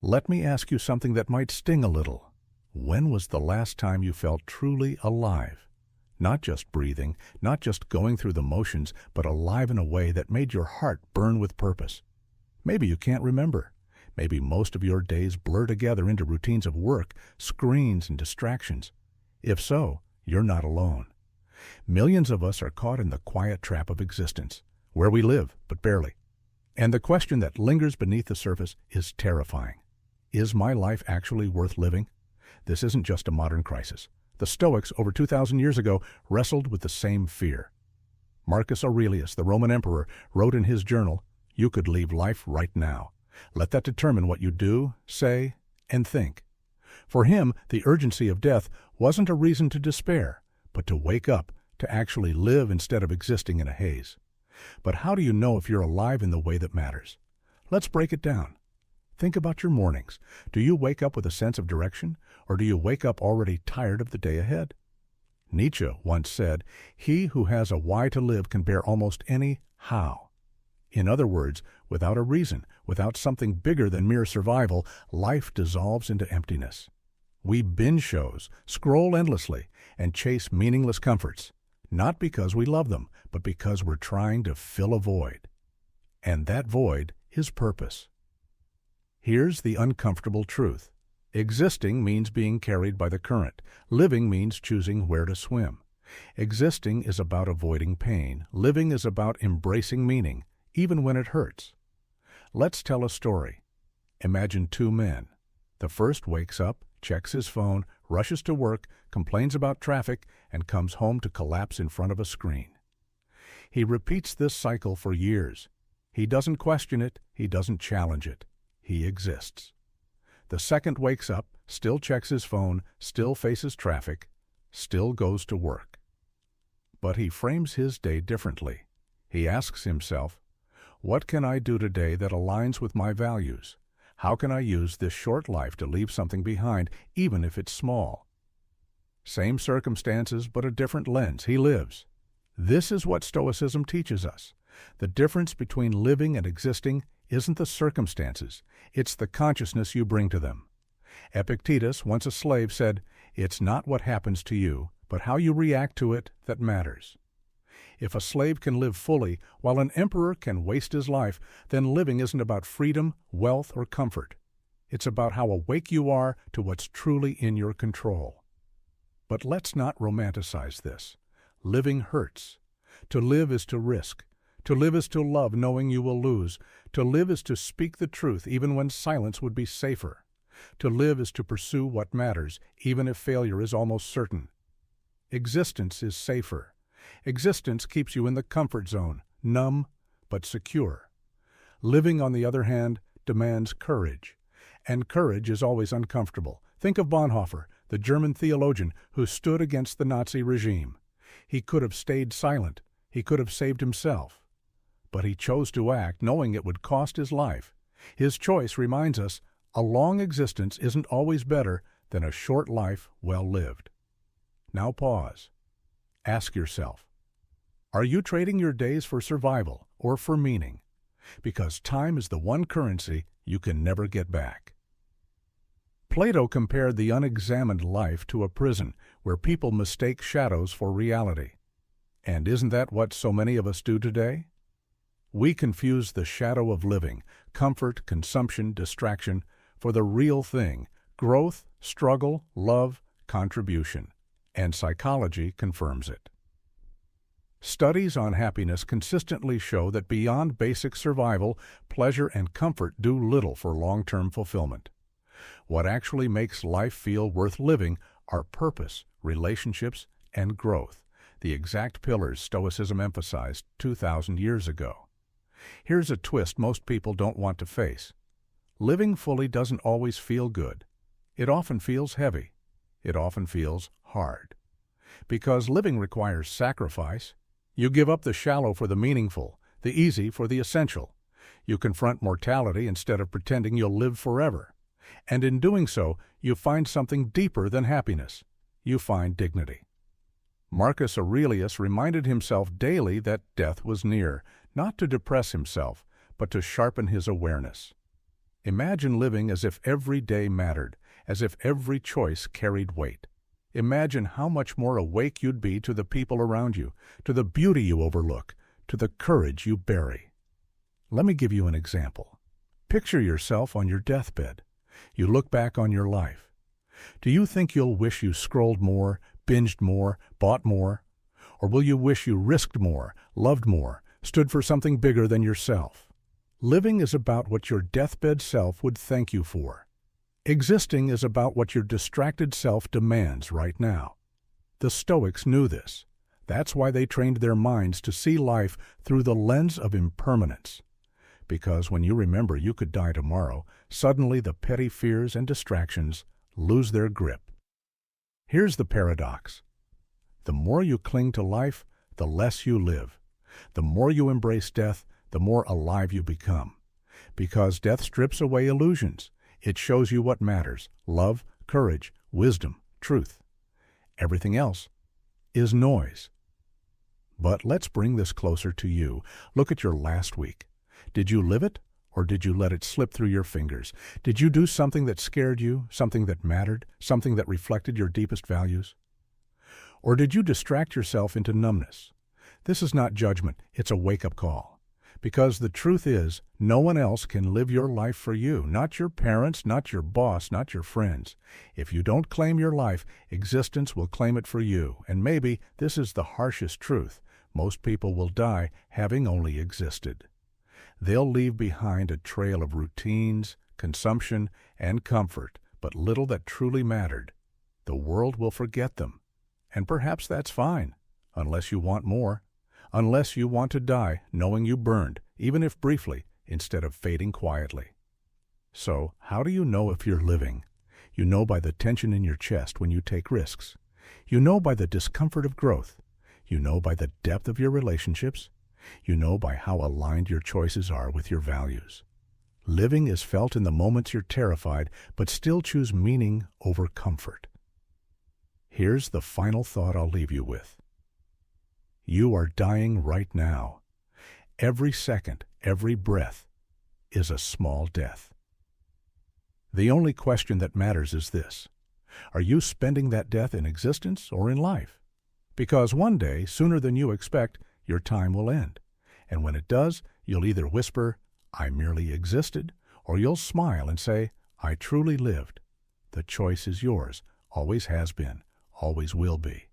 Let me ask you something that might sting a little. When was the last time you felt truly alive? Not just breathing, not just going through the motions, but alive in a way that made your heart burn with purpose. Maybe you can't remember. Maybe most of your days blur together into routines of work, screens, and distractions. If so, you're not alone. Millions of us are caught in the quiet trap of existence, where we live, but barely. And the question that lingers beneath the surface is terrifying. Is my life actually worth living? This isn't just a modern crisis. The Stoics, over 2,000 years ago, wrestled with the same fear. Marcus Aurelius, the Roman emperor, wrote in his journal, "You could leave life right now. Let that determine what you do, say, and think." For him, the urgency of death wasn't a reason to despair, but to wake up, to actually live instead of existing in a haze. But how do you know if you're alive in the way that matters? Let's break it down. Think about your mornings. Do you wake up with a sense of direction, or do you wake up already tired of the day ahead? Nietzsche once said, "He who has a why to live can bear almost any how." In other words, without a reason, without something bigger than mere survival, life dissolves into emptiness. We binge shows, scroll endlessly, and chase meaningless comforts, not because we love them, but because we're trying to fill a void. And that void is purpose. Here's the uncomfortable truth. Existing means being carried by the current. Living means choosing where to swim. Existing is about avoiding pain. Living is about embracing meaning, even when it hurts. Let's tell a story. Imagine two men. The first wakes up, checks his phone, rushes to work, complains about traffic, and comes home to collapse in front of a screen. He repeats this cycle for years. He doesn't question it, he doesn't challenge it. He exists. The second wakes up, still checks his phone, still faces traffic, still goes to work. But he frames his day differently. He asks himself, "What can I do today that aligns with my values? How can I use this short life to leave something behind, even if it's small?" Same circumstances, but a different lens. He lives. This is what Stoicism teaches us. The difference between living and existing isn't the circumstances, it's the consciousness you bring to them. Epictetus, once a slave, said, "It's not what happens to you, but how you react to it that matters." If a slave can live fully, while an emperor can waste his life, then living isn't about freedom, wealth, or comfort. It's about how awake you are to what's truly in your control. But let's not romanticize this. Living hurts. To live is to risk. To live is to love knowing you will lose. To live is to speak the truth even when silence would be safer. To live is to pursue what matters, even if failure is almost certain. Existence is safer. Existence keeps you in the comfort zone, numb but secure. Living, on the other hand, demands courage. And courage is always uncomfortable. Think of Bonhoeffer, the German theologian who stood against the Nazi regime. He could have stayed silent. He could have saved himself. But he chose to act, knowing it would cost his life. His choice reminds us a long existence isn't always better than a short life well lived. Now pause. Ask yourself, are you trading your days for survival or for meaning? Because time is the one currency you can never get back. Plato compared the unexamined life to a prison where people mistake shadows for reality. And isn't that what so many of us do today? We confuse the shadow of living, comfort, consumption, distraction, for the real thing, growth, struggle, love, contribution. And psychology confirms it. Studies on happiness consistently show that beyond basic survival, pleasure and comfort do little for long-term fulfillment. What actually makes life feel worth living are purpose, relationships, and growth, the exact pillars Stoicism emphasized 2,000 years ago. Here's a twist most people don't want to face. Living fully doesn't always feel good. It often feels heavy. It often feels hard. Because living requires sacrifice. You give up the shallow for the meaningful, the easy for the essential. You confront mortality instead of pretending you'll live forever. And in doing so, you find something deeper than happiness. You find dignity. Marcus Aurelius reminded himself daily that death was near, not to depress himself, but to sharpen his awareness. Imagine living as if every day mattered, as if every choice carried weight. Imagine how much more awake you'd be to the people around you, to the beauty you overlook, to the courage you bury. Let me give you an example. Picture yourself on your deathbed. You look back on your life. Do you think you'll wish you scrolled more, binged more, bought more? Or will you wish you risked more, loved more, stood for something bigger than yourself? Living is about what your deathbed self would thank you for. Existing is about what your distracted self demands right now. The Stoics knew this. That's why they trained their minds to see life through the lens of impermanence. Because when you remember you could die tomorrow, suddenly the petty fears and distractions lose their grip. Here's the paradox. The more you cling to life, the less you live. The more you embrace death, the more alive you become. Because death strips away illusions. It shows you what matters: love, courage, wisdom, truth. Everything else is noise. But let's bring this closer to you. Look at your last week. Did you live it, or did you let it slip through your fingers? Did you do something that scared you, something that mattered, something that reflected your deepest values? Or did you distract yourself into numbness? This is not judgment, it's a wake-up call. Because the truth is, no one else can live your life for you, not your parents, not your boss, not your friends. If you don't claim your life, existence will claim it for you, and maybe this is the harshest truth. Most people will die having only existed. They'll leave behind a trail of routines, consumption, and comfort, but little that truly mattered. The world will forget them. And perhaps that's fine, unless you want more. Unless you want to die knowing you burned, even if briefly, instead of fading quietly. So, how do you know if you're living? You know by the tension in your chest when you take risks. You know by the discomfort of growth. You know by the depth of your relationships. You know by how aligned your choices are with your values. Living is felt in the moments you're terrified, but still choose meaning over comfort. Here's the final thought I'll leave you with. You are dying right now. Every second, every breath is a small death. The only question that matters is this: are you spending that death in existence or in life? Because one day, sooner than you expect, your time will end. And when it does, you'll either whisper, "I merely existed," or you'll smile and say, "I truly lived." The choice is yours, always has been, always will be.